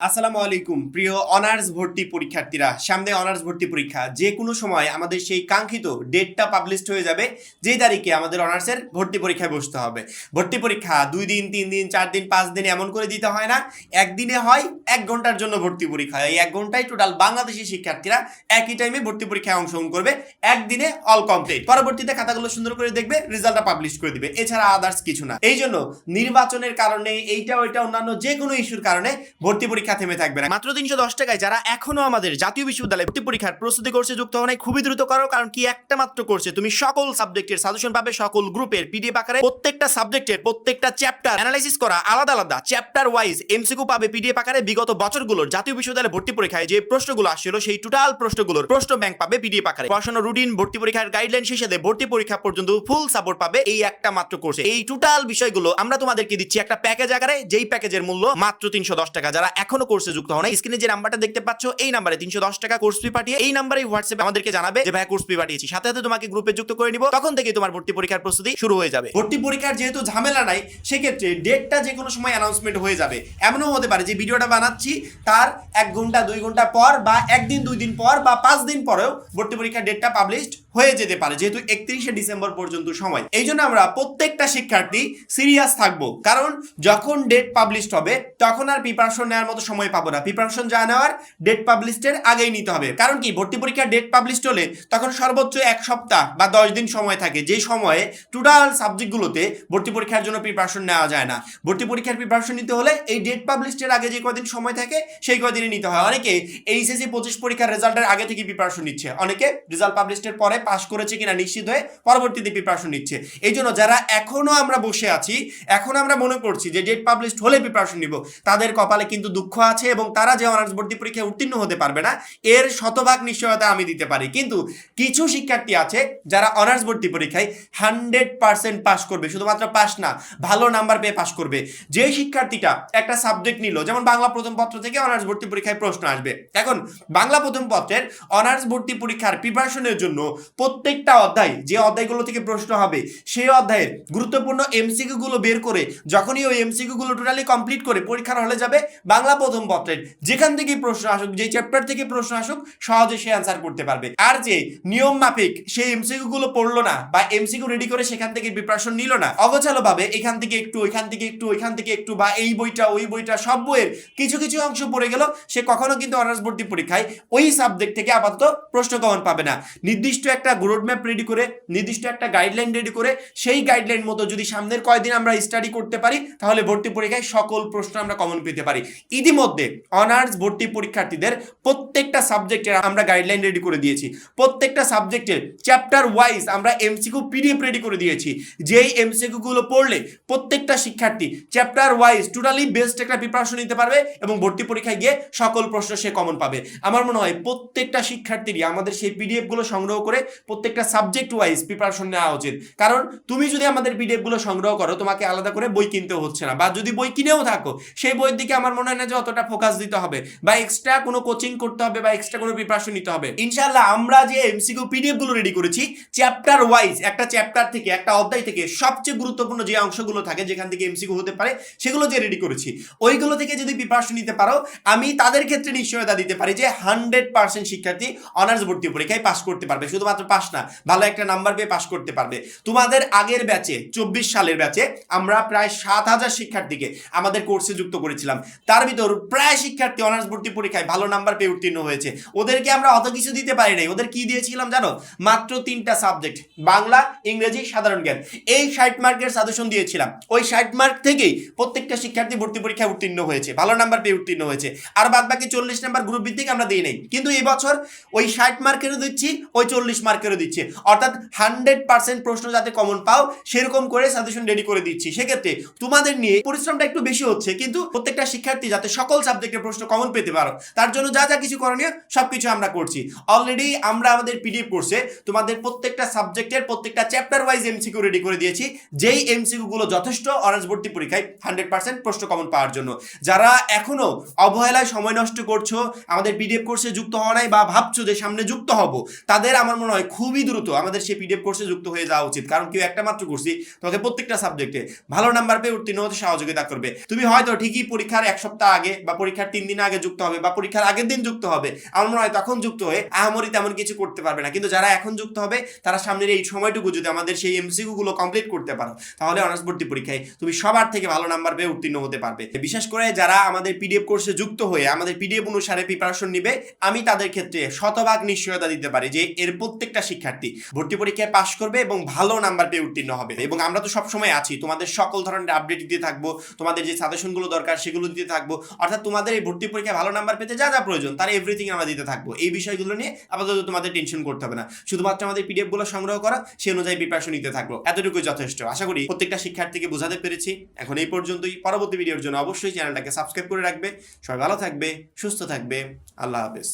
আসসালামু আলাইকুম প্রিয় অনার্স ভর্তি পরীক্ষার্থীরা, সামনে অনার্স ভর্তি পরীক্ষা। যে কোনো সময় আমাদের সেই কাঙ্ক্ষিত ডেটটা পাবলিশড হয়ে যাবে, যেই তারিখে আমাদের অনার্সের ভর্তি পরীক্ষায় বসতে হবে। ভর্তি পরীক্ষা 2 দিন 3 দিন 4 দিন 5 দিন এমন করে দিতে হয় না, একদিনে হয় 1 ঘন্টার জন্য ভর্তি পরীক্ষা। এই 1 ঘন্টায় টোটাল বাংলাদেশি শিক্ষার্থীরা একই টাইমে ভর্তি পরীক্ষায় অংশগ্রহণ করবে, একদিনে অল কমপ্লিট। পরবর্তীতে খাতাগুলো সুন্দর করে দেখবে, রেজাল্টটা পাবলিশ করে দিবে, এছাড়া আদার্স কিছু না। এই জন্য নির্বাচনের কারণে এইটা ওইটা অন্যান্য যে কোনো ইস্যুর কারণে ভর্তি পরীক্ষা থেমে থাকবে না। মাত্র 310 টাকায় যারা এখনো আমাদের জাতীয় বিশ্ববিদ্যালয় ভর্তি পরীক্ষার প্রস্তুতি কোর্সে যুক্ত হওয়া নাই, খুবই দ্রুত করো। কারণ কি, একটা মাত্র কোর্সে তুমি সকল সাবজেক্টের সাজেশন পাবে, সকল গ্রুপের পিডিএফ আকারে, প্রত্যেকটা সাবজেক্টের প্রত্যেকটা চ্যাপ্টার অ্যানালাইসিস করা আলাদা আলাদা চ্যাপ্টার ওয়াইজ এমসিকিউ পাবে পিডিএফ আকারে। বিগত বছরগুলোর জাতীয় বিশ্ববিদ্যালয় ভর্তি পরীক্ষায় যে প্রশ্নগুলো আসছিল সেই টোটাল প্রশ্নগুলোর প্রশ্ন ব্যাংক পাবে পিডিএফ আকারে। পড়াশোনা রুটিন, ভর্তি পরীক্ষার গাইডলাইন শেষে ভর্তি পরীক্ষা পর্যন্ত ফুল সাপোর্ট পাবে এই একটা মাত্র কোর্সে। এই টোটাল বিষয়গুলো আমরা তোমাদেরকে দিচ্ছি একটা প্যাকেজ আকারে, যেই প্যাকেজের মূল্য মাত্র 310 টাকা। যারা এখনো কোর্সে যুক্ত হও না, স্ক্রিনে যে নাম্বারটা দেখতে পাচ্ছ এই নাম্বারে 310 টাকা কোর্স ফি পাঠিয়ে এই নাম্বারে হোয়াটসঅ্যাপে আমাদেরকে জানাবে যে ভাই কোর্স ফি পাঠিয়েছি, সাথে সাথে তোমাকে গ্রুপে যুক্ত করে নিব। তখন থেকে তোমার ভর্তি পরীক্ষার প্রস্তুতি শুরু হয়ে যাবে। ভর্তি পরীক্ষার যেহেতু ঝামেলা নাই, সেক্ষেত্রে ডেটটা যে কোনো সময় অ্যানাউন্সমেন্ট হয়ে যাবে। এমনও হতে পারে যে ভিডিওটা বানাচ্ছি তার 1 ঘন্টা 2 ঘন্টা পর, বা 1 দিন 2 দিন পর, বা 5 দিন পরেও ভর্তি পরীক্ষার ডেটটা পাবলিশড হয়ে যেতে পারে, যেহেতু 31শে ডিসেম্বর পর্যন্ত সময়। এই জন্য আমরা প্রত্যেকটা শিক্ষার্থী সিরিয়াস থাকবো, কারণ যখন ডেট পাবলিশড হবে তখন আর প্রিপারেশন নেওয়ার মতো সময় পাবো না। প্রিপারেশন যা নেওয়ার ডেট পাবলিশডের আগেই নিতে হবে। কারণ কি, ভর্তি পরীক্ষার ডেট পাবলিশড হলে তখন সর্বোচ্চ 1 সপ্তাহ বা 10 দিন সময় থাকে, যে সময়ে টোটাল সাবজেক্টগুলোতে ভর্তি পরীক্ষার জন্য প্রিপারেশন নেওয়া যায় না। ভর্তি পরীক্ষার প্রিপারেশন নিতে হলে এই ডেট পাবলিশডের আগে যে কদিন সময় থাকে সেই কদিনই নিতে হয়। অনেকে এইচএসসি 25 পরীক্ষার রেজাল্টের আগে থেকে প্রিপারেশন নিচ্ছে, অনেকে রেজাল্ট পাবলিশডের পরে পাস করেছে কিনা নিশ্চিত হয়ে পরবর্তীতে প্রিপারেশন নিচ্ছে। এই জন্য যারা এখনো আমরা বসে আছি, এখন আমরা মনে করছি যে ডেট পাবলিশড হলে প্রিপারেশন নিব, তাদের কপালে কিন্তু দুঃখ আছে, এবং তারা যে অনার্স ভর্তি পরীক্ষায় উত্তীর্ণ হতে পারবে না এর শতভাগ নিশ্চয়তা আমি দিতে পারি। কিন্তু কিছু শিক্ষার্থী আছে যারা অনার্স ভর্তি পরীক্ষায় 100% পাস করবে, শুধুমাত্র পাস না, ভালো নাম্বার পেয়ে পাস করবে। যে শিক্ষার্থীটা একটা সাবজেক্ট নিল, যেমন বাংলা প্রথম পত্র থেকে অনার্স ভর্তি পরীক্ষায় প্রশ্ন আসবে, এখন বাংলা প্রথম পত্রের অনার্স ভর্তি পরীক্ষার প্রিপারেশনের জন্য প্রত্যেকটা অধ্যায়, যে অধ্যায়গুলো থেকে প্রশ্ন হবে সেই অধ্যায়ের গুরুত্বপূর্ণ এমসিকিউ গুলো বের করে যখনই ওই এমসিকিউ গুলো টোটালি কমপ্লিট করে পরীক্ষার হলে যাবে, বাংলা প্রথম পত্রের যেখান থেকে প্রশ্ন আসুক, যে চ্যাপ্টার থেকে প্রশ্ন আসুক, সহজে সে অ্যান্সার করতে পারবে। আর যে নিয়ম মাফিক সেই এমসিকিউ গুলো পড়লো না, বা এমসিকিউ রেডি করে সেখান থেকে প্রিপারেশন নিল না, অগোছালো ভাবে এখান থেকে একটু ওইখান থেকে একটু ওইখান থেকে একটু, বা এই বইটা ওই বইটা সব বইয়ের কিছু কিছু অংশ পড়ে গেল, সে কখনো কিন্তু অনার্স ভর্তি পরীক্ষায় ওই সাবজেক্ট থেকে আপাতত প্রশ্ন কমন পাবে না। নির্দিষ্ট একটা রোড ম্যাপ রেডি করে, নির্দিষ্ট একটা গাইডলাইন রেডি করে, সেই গাইডলাইন মতো যদি সামনের কয়েকদিন আমরা স্টাডি করতে পারি, তাহলে ভর্তি পরীক্ষায় সকল প্রশ্ন আমরা কমন পেতে পারি। ইতিমধ্যে অনার্স ভর্তি পরীক্ষার্থীদের প্রত্যেকটা সাবজেক্টের আমরা গাইডলাইন রেডি করে দিয়েছি, প্রত্যেকটা সাবজেক্টের চ্যাপ্টার ওয়াইজ আমরা এমসিকিউ পিডিএফ রেডি করে দিয়েছি। যেই এমসিকিউ গুলো পড়লে প্রত্যেকটা শিক্ষার্থী চ্যাপ্টার ওয়াইজ টোটালি বেস্ট একটা প্রিপারেশন নিতে পারবে, এবং ভর্তি পরীক্ষায় গিয়ে সকল প্রশ্ন সে কমন পাবে। আমার মনে হয় প্রত্যেকটা শিক্ষার্থীরই আমাদের সেই পিডিএফ গুলো সংগ্রহ করে প্রত্যেকটা সাবজেক্ট ওয়াইজ প্রিপারেশন নেওয়া উচিত। কারণ তুমি যদি আমাদের পিডিএফ গুলো সংগ্রহ করো, তোমাকে আলাদা করে বই কিনতেও হচ্ছে না, বা যদি বই কিনেও থাকো সেই বইয়ের দিকে আমার মনে হয় না যে অতটা ফোকাস দিতে হবে, বা এক্সট্রা কোনো কোচিং করতে হবে, বা এক্সট্রা কোনো প্রিপারেশন নিতে হবে। ইনশাআল্লাহ আমরা যে এমসিকিউ পিডিএফ গুলো রেডি করেছি, চ্যাপ্টার ওয়াইজ, একটা চ্যাপ্টার থেকে, একটা অধ্যায় থেকে সবচেয়ে গুরুত্বপূর্ণ যে অংশগুলো থাকে যেখান থেকে এমসিকিউ হতে পারে, সেগুলো যে রেডি করেছি, ওইগুলো থেকে যদি প্রিপারেশন নিতে পারো, আমি তাদের ক্ষেত্রে নিশ্চয়তা দিতে পারি যে 100% শিক্ষার্থী অনার্স ভর্তি পরীক্ষায় পাস করতে পারবে। শুধুমাত্র পাস না, ভালো একটা নাম্বার পেয়ে পাস করতে পারবে। তোমাদের আগের ব্যাচে 24 সালের ব্যাচে আমরা প্রায় 7000 শিক্ষার্থীকে আমাদের কোর্সে যুক্ত করেছিলাম, তার ভিতর প্রায় শিক্ষার্থী অনার্স ভর্তি পরীক্ষায় ভালো নাম্বার পেয়ে উত্তীর্ণ হয়েছে। ওদেরকে আমরা অত কিছু দিতে পারি নাই, ওদের কি দিয়েছিলাম জানো? মাত্র 3টা সাবজেক্ট, বাংলা, ইংরেজি, সাধারণ জ্ঞান। এই 60 মার্কের সাজেশন দিয়েছিলাম, ওই 60 মার্ক থেকেই প্রত্যেকটা শিক্ষার্থী ভর্তি পরীক্ষায় উত্তীর্ণ হয়েছে, ভালো নাম্বার পেয়ে উত্তীর্ণ হয়েছে। আর বাদ বাকি 40 নাম্বার গ্রুপ ভিত্তিক আমরা দিই নাই, কিন্তু এই বছর ওই 60 মার্কেরও দিচ্ছি, ওই 40 মার্কেরও দিচ্ছি, অর্থাৎ 100% প্রশ্ন যাতে কমন পাও সেরকম করে সাজেশন রেডি করে দিচ্ছি। সেক্ষেত্রে তোমাদের নিয়ে পরিশ্রমটা একটু বেশি হচ্ছে, কিন্তু প্রত্যেকটা শিক্ষার্থী যাতে সকল সাবজেক্টের প্রশ্ন কমন পেতে পারো, তার জন্য যা যা কিছু করণীয় সবকিছু আমরা করছি। অলরেডি আমরা আমাদের পিডিএফ কোর্সে তোমাদের প্রত্যেকটা সাবজেক্টের প্রত্যেকটা চ্যাপ্টার ওয়াইজ এমসিকিউ রেডি করে দিয়েছি, যেই এমসিকিউ গুলো যথেষ্ট অনার্স ভর্তি পরীক্ষায় 100% প্রশ্ন কমন পাওয়ার জন্য। যারা এখনো অবহেলায় সময় নষ্ট করছো, আমাদের পিডিএফ কোর্সে যুক্ত হওয়া নাই, বা ভাবছো যে সামনে যুক্ত হব, তাদের আমার মনে হয় খুবই দ্রুত আমাদের সেই পিডিএফ কোর্সে যুক্ত হয়ে যাওয়া উচিত। কারণ কেউ একটা মাত্র করছি, তোমাকে প্রত্যেকটা সাবজেক্টে ভালো নাম্বার পেয়ে উত্তীর্ণ হতে সহযোগিতা করবে। তুমি হয়তো ঠিকই পরীক্ষার 1 সপ্তাহ আগে আগে বা পরীক্ষার 3 দিন আগে যুক্ত হবে বা পরীক্ষার আগের দিন যুক্ত হবে, আমার মনে হয় তখন যুক্ত হয়ে আহামরি তেমন কিছু করতে পারবে না। কিন্তু যারা এখন যুক্ত হবে তারা সামনের এই সময়টুকু যদি আমাদের সেই এমসিকিউ গুলো কমপ্লিট করতে পারো, তাহলে অনার্স ভর্তি পরীক্ষায় তুমি সবার থেকে ভালো নাম্বার পেয়ে উত্তীর্ণ হতে পারবে। বিশেষ করে যারা আমাদের পিডিএফ কোর্সে যুক্ত হয়ে আমাদের পিডিএফ অনুসারে প্রিপারেশন নিবে, আমি তাদের ক্ষেত্রে শতভাগ নিশ্চয়তা দিতে পারি যে এর প্রত্যেকটা শিক্ষার্থী ভর্তি পরীক্ষায় পাশ করবে এবং ভালো নাম্বার পেয়ে উত্তীর্ণ হবে। এবং আমরা তো সবসময় আছি, তোমাদের সকল ধরনের আপডেট দিতে থাকবো, তোমাদের যে সাজেশনগুলো দরকার সেগুলো দিতে থাকবো, অর্থাৎ তোমাদের এই ভর্তি পরীক্ষায় ভালো নাম্বার পেতে যা যা প্রয়োজন তার এভরিথিং আমরা দিতে থাকবো। এই বিষয়গুলো নিয়ে আপাতত তোমাদের টেনশন করতে হবে না, শুধুমাত্র আমাদের পিডিএফ গুলো সংগ্রহ করা, সেই অনুযায়ী প্রিপারেশন নিতে থাকবো, এতটুকুই যথেষ্ট। আশা করি প্রত্যেকটা শিক্ষার্থীকে বোঝাতে পেরেছি। এখন এই পর্যন্তই। পরবর্তী ভিডিওর জন্য অবশ্যই চ্যানেলটাকে সাবস্ক্রাইব করে রাখবে। সবাই ভালো থাকবে, সুস্থ থাকবে। আল্লাহ হাফেজ।